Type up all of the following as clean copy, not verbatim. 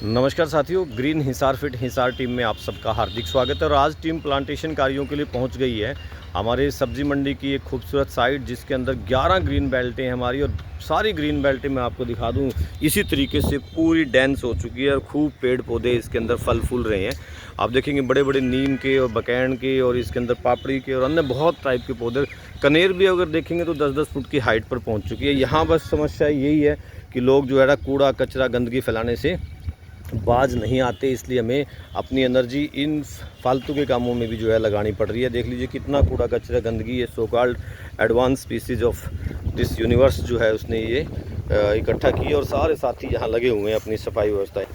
नमस्कार साथियों, green Hisar fit Hisar team में आप सबका हार्दिक स्वागत है। और आज टीम प्लांटेशन कार्यों के लिए पहुंच गई है हमारे सब्जी मंडी की एक खूबसूरत साइट, जिसके अंदर 11 ग्रीन बेल्टें हैं हमारी। और सारी ग्रीन बेल्टें मैं आपको दिखा दूं, इसी तरीके से पूरी डेंस हो चुकी है और खूब पेड़ पौधे इसके अंदर फल फूल रहे हैं। आप देखेंगे बड़े बड़े नीम के और बकैन के और इसके अंदर पापड़ी के और अन्य बहुत टाइप के पौधे। कनेर भी अगर देखेंगे तो 10-10 फुट की हाइट पर पहुँच चुकी है। यहाँ बस समस्या यही है कि लोग जो है ना कूड़ा कचरा गंदगी फैलाने से बाज नहीं आते, इसलिए हमें अपनी एनर्जी इन फालतू के कामों में भी जो है लगानी पड़ रही है। देख लीजिए कितना कूड़ा कचरा गंदगी है। So called advance species of this universe जो है उसने ये इकट्ठा की और सारे साथी यहाँ लगे हुए हैं अपनी सफाई व्यवस्थाएं।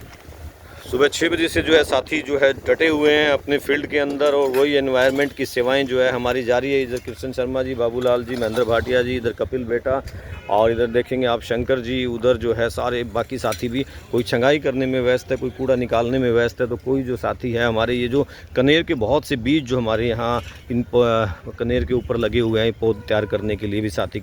सुबह 6 बजे से जो है साथी जो है डटे हुए हैं अपने फील्ड के अंदर, और वही एनवायरनमेंट की सेवाएं जो है हमारी जारी है। इधर कृष्ण शर्मा जी, बाबूलाल जी, महेंद्र भाटिया जी, इधर कपिल बेटा, और इधर देखेंगे आप शंकर जी, उधर जो है सारे बाकी साथी भी, कोई छंगाई करने में व्यस्त है, कोई कूड़ा निकालने में व्यस्त है, तो कोई जो साथी है हमारे ये जो कनेर के बहुत से बीज जो हमारे यहाँ इन कनेर के ऊपर लगे हुए हैं पौध तैयार करने के लिए भी साथी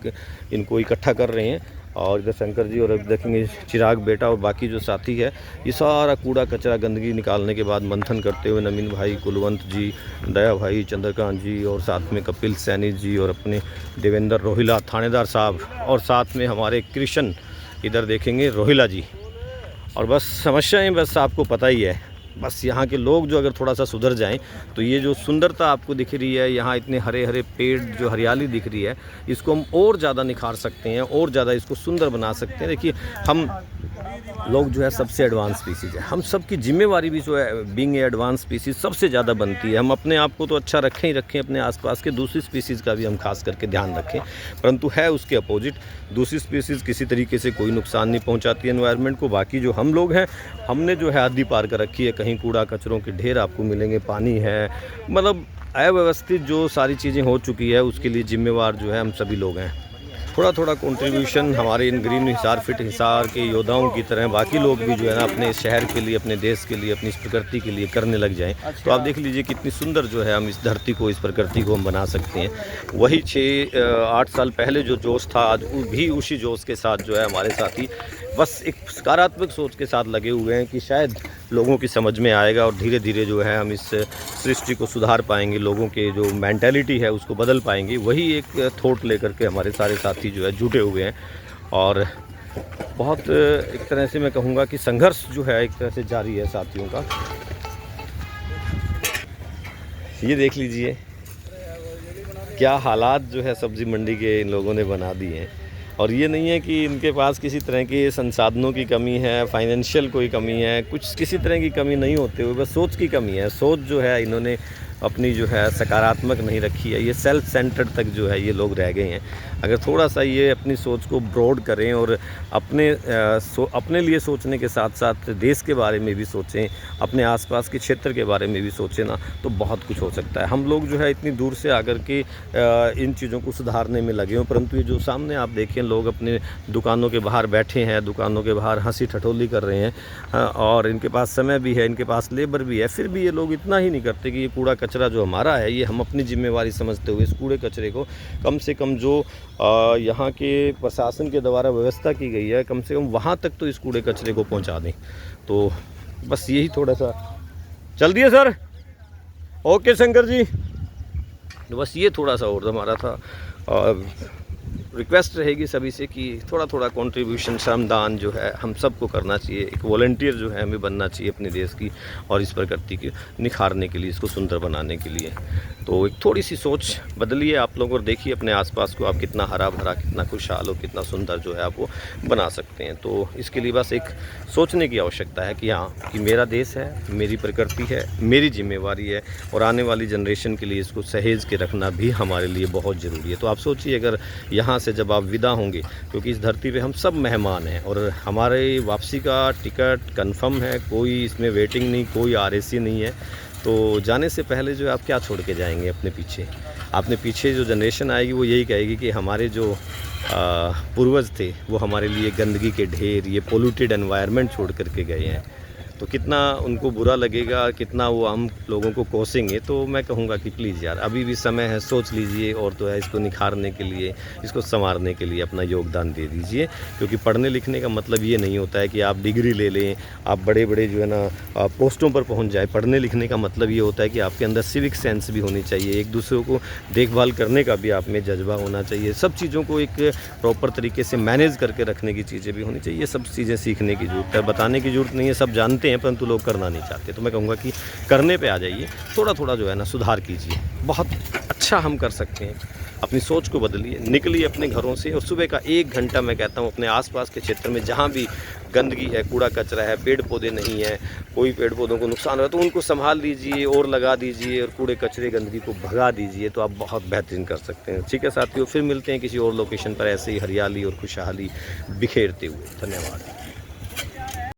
इनको इकट्ठा कर रहे हैं। और इधर शंकर जी और अब देखेंगे चिराग बेटा और बाकी जो साथी है, ये सारा कूड़ा कचरा गंदगी निकालने के बाद मंथन करते हुए नवीन भाई, कुलवंत जी, दया भाई, चंद्रकांत जी, और साथ में कपिल सैनी जी, और अपने देवेंद्र रोहिला थानेदार साहब, और साथ में हमारे कृष्ण इधर देखेंगे रोहिला जी। और बस समस्याएं बस आपको पता ही है, बस यहाँ के लोग जो अगर थोड़ा सा सुधर जाएं तो ये जो सुंदरता आपको दिख रही है, यहाँ इतने हरे हरे पेड़ जो हरियाली दिख रही है, इसको हम और ज़्यादा निखार सकते हैं, और ज़्यादा इसको सुंदर बना सकते हैं। देखिए हम लोग जो है सबसे एडवांस स्पीसीज़ है, हम सब की जिम्मेवारी भी जो है बीइंग एडवांस स्पीसीज़ सबसे ज़्यादा बनती है। हम अपने आप को तो अच्छा रखें ही रखें, अपने आसपास के दूसरी स्पीसीज़ का भी हम खास करके ध्यान रखें, परंतु है उसके अपोजिट। दूसरी स्पीसीज़ किसी तरीके से कोई नुकसान नहीं पहुंचाती है एनवायरनमेंट को। बाकी जो हम लोग हैं, हमने जो है हद्दी पार कर रखी है। कहीं कूड़ा कचरों के ढेर आपको मिलेंगे, पानी है, मतलब अव्यवस्थित जो सारी चीज़ें हो चुकी है, उसके लिए जिम्मेवार जो है हम सभी लोग हैं। थोड़ा थोड़ा कंट्रीब्यूशन हमारे इन ग्रीन हिसार फिट हिसार के योद्धाओं की तरह बाकी लोग भी जो है ना अपने शहर के लिए, अपने देश के लिए, अपनी इस प्रकृति के लिए करने लग जाएं। तो आप देख लीजिए कितनी सुंदर जो है हम इस धरती को, इस प्रकृति को हम बना सकते हैं। वही 6-8 साल पहले जो जोश था, आज भी उसी जोश के साथ जो है हमारे साथी बस एक सकारात्मक सोच के साथ लगे हुए हैं कि शायद लोगों की समझ में आएगा और धीरे धीरे जो है हम इस सृष्टि को सुधार पाएंगे, लोगों के जो मेंटालिटी है उसको बदल पाएंगे। वही एक थॉट लेकर के हमारे सारे साथी जो है जुटे हुए हैं, और बहुत एक तरह से मैं कहूँगा कि संघर्ष जो है एक तरह से जारी है साथियों का। ये देख लीजिए क्या हालात जो है सब्जी मंडी के इन लोगों ने बना दिए हैं। और ये नहीं है कि इनके पास किसी तरह के संसाधनों की कमी है, फाइनेंशियल कोई कमी है, कुछ किसी तरह की कमी नहीं होते हुए बस सोच की कमी है। सोच जो है इन्होंने अपनी जो है सकारात्मक नहीं रखी है, ये सेल्फ सेंटर्ड तक जो है ये लोग रह गए हैं। अगर थोड़ा सा ये अपनी सोच को ब्रॉड करें और अपने लिए सोचने के साथ साथ देश के बारे में भी सोचें, अपने आसपास के क्षेत्र के बारे में भी सोचें ना, तो बहुत कुछ हो सकता है। हम लोग जो है इतनी दूर से आकर के इन चीज़ों को सुधारने में लगे हों, परंतु ये जो सामने आप देखें, लोग अपने दुकानों के बाहर बैठे हैं, दुकानों के बाहर हंसी ठठोली कर रहे हैं, और इनके पास समय भी है, इनके पास लेबर भी है, फिर भी ये लोग इतना ही नहीं करते कि ये कूड़ा कचरा जो हमारा है, ये हम अपनी जिम्मेवारी समझते हुए इस कूड़े कचरे को कम से कम जो यहाँ के प्रशासन के द्वारा व्यवस्था की गई है, कम से कम वहाँ तक तो इस कूड़े कचरे को पहुँचा दें। तो बस यही थोड़ा सा चल दिए सर, ओके शंकर जी, बस ये थोड़ा सा और हमारा था। रिक्वेस्ट रहेगी सभी से कि थोड़ा थोड़ा कंट्रीब्यूशन, श्रमदान जो है हम सबको करना चाहिए। एक वॉलंटियर जो है हमें बनना चाहिए अपने देश की और इस प्रकृति के निखारने के लिए, इसको सुंदर बनाने के लिए। तो एक थोड़ी सी सोच बदलिए आप लोग, और देखिए अपने आसपास को आप कितना हरा भरा, कितना खुशहाल हो, कितना सुंदर जो है आप वो बना सकते हैं। तो इसके लिए बस एक सोचने की आवश्यकता है कि हाँ, कि मेरा देश है, मेरी प्रकृति है, मेरी जिम्मेवारी है, और आने वाली जनरेशन के लिए इसको सहेज के रखना भी हमारे लिए बहुत ज़रूरी है। तो आप सोचिए अगर यहाँ से जब आप विदा होंगे, क्योंकि इस धरती पे हम सब मेहमान हैं और हमारे वापसी का टिकट कंफर्म है, कोई इसमें वेटिंग नहीं, कोई RAC नहीं है। तो जाने से पहले जो आप क्या छोड़ के जाएंगे अपने पीछे? अपने पीछे जो जनरेशन आएगी वो यही कहेगी कि हमारे जो पूर्वज थे वो हमारे लिए गंदगी के ढेर, ये पोल्यूटेड एनवायरनमेंट छोड़ करके गए हैं। तो कितना उनको बुरा लगेगा, कितना वो हम लोगों को कोसेंगे। तो मैं कहूँगा कि प्लीज़ यार अभी भी समय है, सोच लीजिए और तो है इसको निखारने के लिए, इसको संवारने के लिए अपना योगदान दे दीजिए। क्योंकि पढ़ने लिखने का मतलब ये नहीं होता है कि आप डिग्री ले लें, आप बड़े बड़े जो है ना पोस्टों पर पहुंच जाए। पढ़ने लिखने का मतलब ये होता है कि आपके अंदर सिविक सेंस भी होनी चाहिए, एक दूसरे को देखभाल करने का भी आप में जज्बा होना चाहिए, सब चीज़ों को एक प्रॉपर तरीके से मैनेज करके रखने की चीज़ें भी होनी चाहिए। ये सब चीज़ें सीखने की ज़रूरत है, बताने की ज़रूरत नहीं है, सब जानते हैं परंतु लोग करना नहीं चाहते। तो मैं कहूँगा कि करने पे आ जाइए, थोड़ा थोड़ा जो है ना सुधार कीजिए, बहुत अच्छा हम कर सकते हैं। अपनी सोच को बदलिए, निकलिए अपने घरों से और सुबह का 1 घंटा मैं कहता हूँ अपने आसपास के क्षेत्र में जहाँ भी गंदगी है, कूड़ा कचरा है, पेड़ पौधे नहीं है, कोई पेड़ पौधों को नुकसान हो रहा है तो उनको संभाल लीजिए और लगा दीजिए और कूड़े कचरे गंदगी को भगा दीजिए। तो आप बहुत बेहतरीन कर सकते हैं। ठीक है साथियों, फिर मिलते हैं किसी और लोकेशन पर ऐसे ही हरियाली और खुशहाली बिखेरते हुए। धन्यवाद।